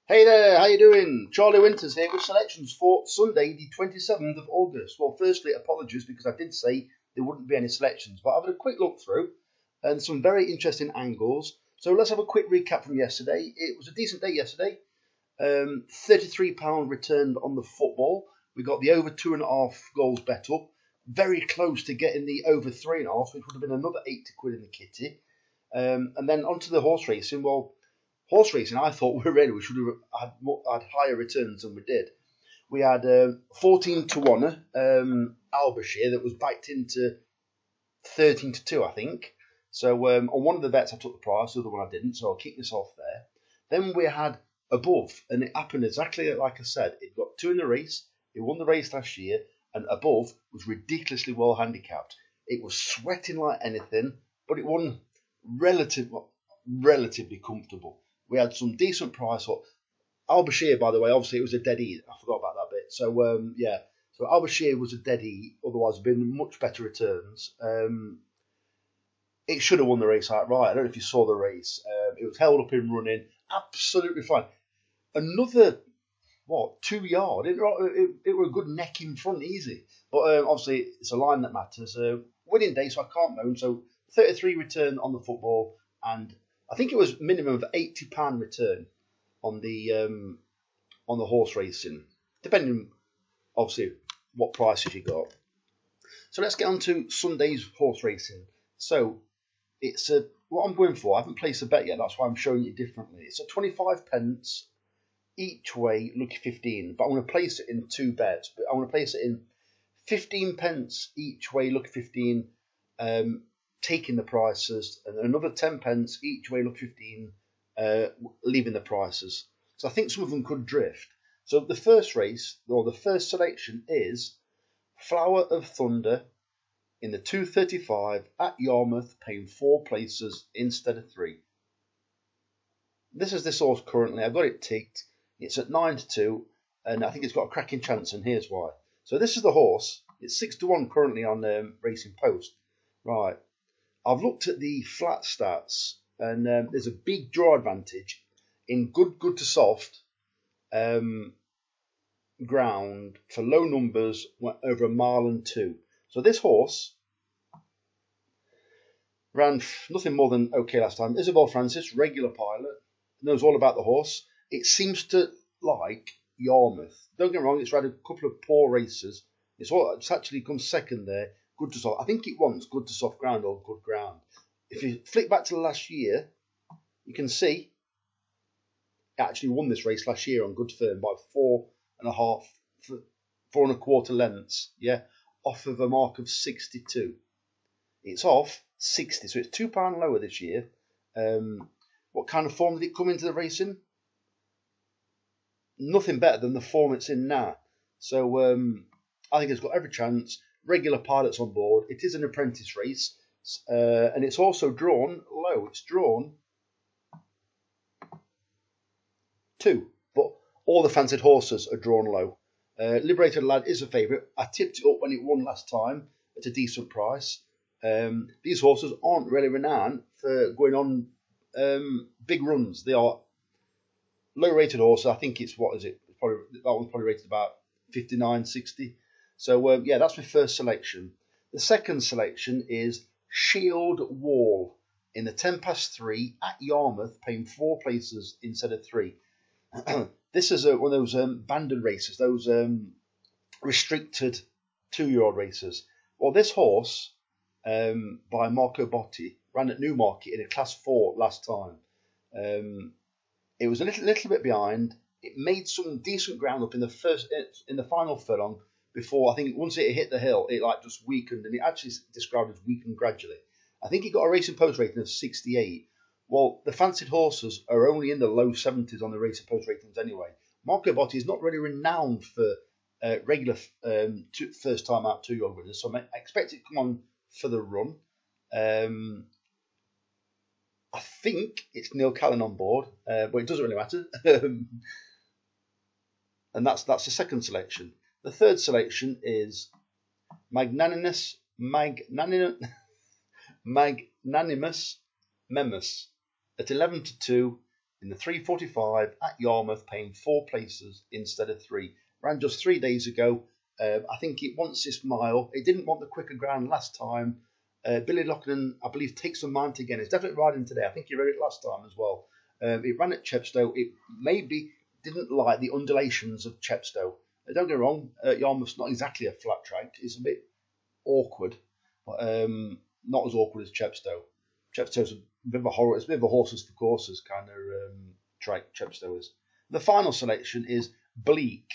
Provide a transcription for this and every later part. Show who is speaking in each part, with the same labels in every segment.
Speaker 1: Hey there, how you doing? Charlie Winters here with selections for Sunday, the 27th of August. Well, firstly, apologies because I did say there wouldn't be any selections, but I've had a quick look through and some very interesting angles. So let's have a quick recap from yesterday. It was a decent day yesterday. £33 returned on the football. We got the over 2.5 goals bet up. Very close to getting the over 3.5, which would have been another 80 quid in the kitty. And then onto the horse racing. Well, horse racing, I thought we should have had higher returns than we did. We had 14 to 1 Albashire that was backed into 13 to 2, I think. So on one of the bets I took the price, the other one I didn't, so I'll keep this off there. Then we had above, and it happened exactly like I said. It got 2 in the race, it won the race last year, and above was ridiculously well handicapped. It was sweating like anything, but it won relatively comfortable. We had some decent price up. Albashire, by the way, obviously it was a dead eat. I forgot about that bit. So yeah, so Albashire was a dead eat. Otherwise, been much better returns. It should have won the race outright. I don't know if you saw the race. It was held up in running, absolutely fine. Another 2 yard. It were a good neck in front, easy. But obviously it's a line that matters. Winning day, so I can't moan. So 33 return on the football, and I think it was minimum of £80 return on the horse racing, depending obviously what prices you got. So let's get on to Sunday's horse racing. So it's what I'm going for. I haven't placed a bet yet. That's why I'm showing you differently. It's at 25 pence each way, lucky 15. But I want to place it in two bets. But I want to place it in 15 pence each way, lucky 15. Taking the prices, and another 10 pence each way, lucky 15. Leaving the prices. So I think some of them could drift. So the first race, or the first selection, is Flower of Thunder in the 235 at Yarmouth, paying 4 places instead of 3. This is this horse currently. I've got it ticked. It's at 9 to 2, and I think it's got a cracking chance, and here's why. So this is the horse. It's 6 to 1 currently on Racing Post. Right. I've looked at the flat stats, and there's a big draw advantage in good to soft ground for low numbers over 1.2 miles. So this horse ran nothing more than okay last time. Isabel Francis, regular pilot, knows all about the horse. It seems to like Yarmouth. Don't get me wrong, it's had a couple of poor races. It's actually come second there. Good to soft. I think it wants good to soft ground or good ground. If you flick back to the last year, you can see it actually won this race last year on good firm by 4.25 lengths. Yeah, off of a mark of 62. It's off 60, so it's £2 lower this year. What kind of form did it come into the racing? Nothing better than the form it's in now. So I think it's got every chance. Regular pilots on board. It is an apprentice race, and it's also drawn low. It's drawn 2, but all the fancied horses are drawn low. Liberated Lad is a favourite. I tipped it up when it won last time at a decent price. These horses aren't really renowned for going on big runs. They are low-rated horses. I think it's, what is it? That one's probably rated about 59, 60. So yeah, that's my first selection. The second selection is Shield Wall in the 10 past 3 at Yarmouth, paying 4 places instead of 3. This is one of those banded races, those restricted 2-year-old races. Well, this horse by Marco Botti ran at Newmarket in a Class 4 last time. It was a little bit behind. It made some decent ground up in the final furlong before, I think once it hit the hill, it just weakened, and it actually described as weakened gradually. I think it got a Racing Post rating of 68. Well, the fancied horses are only in the low 70s on the Racing Post ratings anyway. Marco Botti is not really renowned for regular first time out 2-year-old winners, so I expect it to come on for the run. I think it's Neil Callan on board, but it doesn't really matter. And that's the second selection. The third selection is Magnanimous Memus at 11 to 2 in the 3:45 at Yarmouth, paying 4 places instead of 3. Ran just 3 days ago. I think it wants this mile. It didn't want the quicker ground last time. Billy Loughlin, I believe, takes the mind again. It's definitely riding today. I think he rode it last time as well. It ran at Chepstow. It maybe didn't like the undulations of Chepstow. Don't get me wrong, Yarmouth's not exactly a flat track. It's a bit awkward, but not as awkward as Chepstow. Chepstow's a bit of a horror. It's a bit of a horses for courses kind of track. Chepstow is. The final selection is Bleak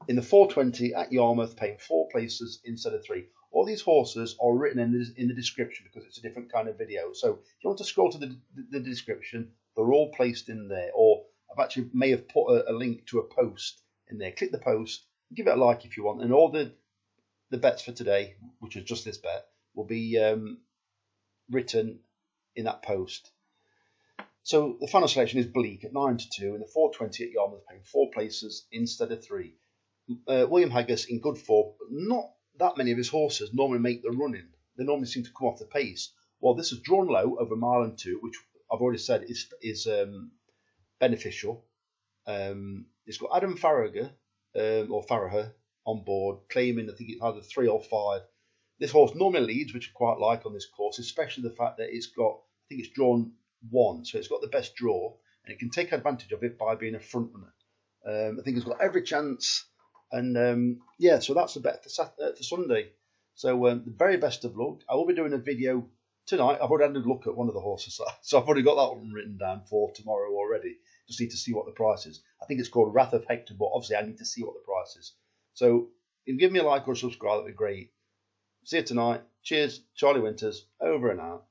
Speaker 1: in the 4:20 at Yarmouth, paying 4 places instead of 3. All these horses are written in the description because it's a different kind of video. So if you want to scroll to the description, they're all placed in there. Or I've actually may have put a link to a post in there. Click the post, give it a like if you want, and all the bets for today, which is just this bet, will be written in that post. So the final selection is Bleak at 9-2 in the 4:20 at Yarmouth, paying 4 places instead of 3. William Haggas in good form, but not that many of his horses normally make the running. They normally seem to come off the pace. Well, this is drawn low over 1 mile and 2, which I've already said is beneficial. It's got Adam Farragher on board, claiming I think it's either 3 or 5. This horse normally leads, which I quite like on this course, especially the fact that it's got, I think it's drawn 1, so it's got the best draw, and it can take advantage of it by being a front runner. I think it's got every chance. And yeah, so that's the bet for Sunday. So the very best of luck. I will be doing a video tonight. I've already had a look at one of the horses, so I've already got that one written down for tomorrow already. Just need to see what the price is. I think it's called Wrath of Hector, but obviously I need to see what the price is. So if you give me a like or a subscribe, that'd be great. See you tonight. Cheers. Charlie Winters, over and out.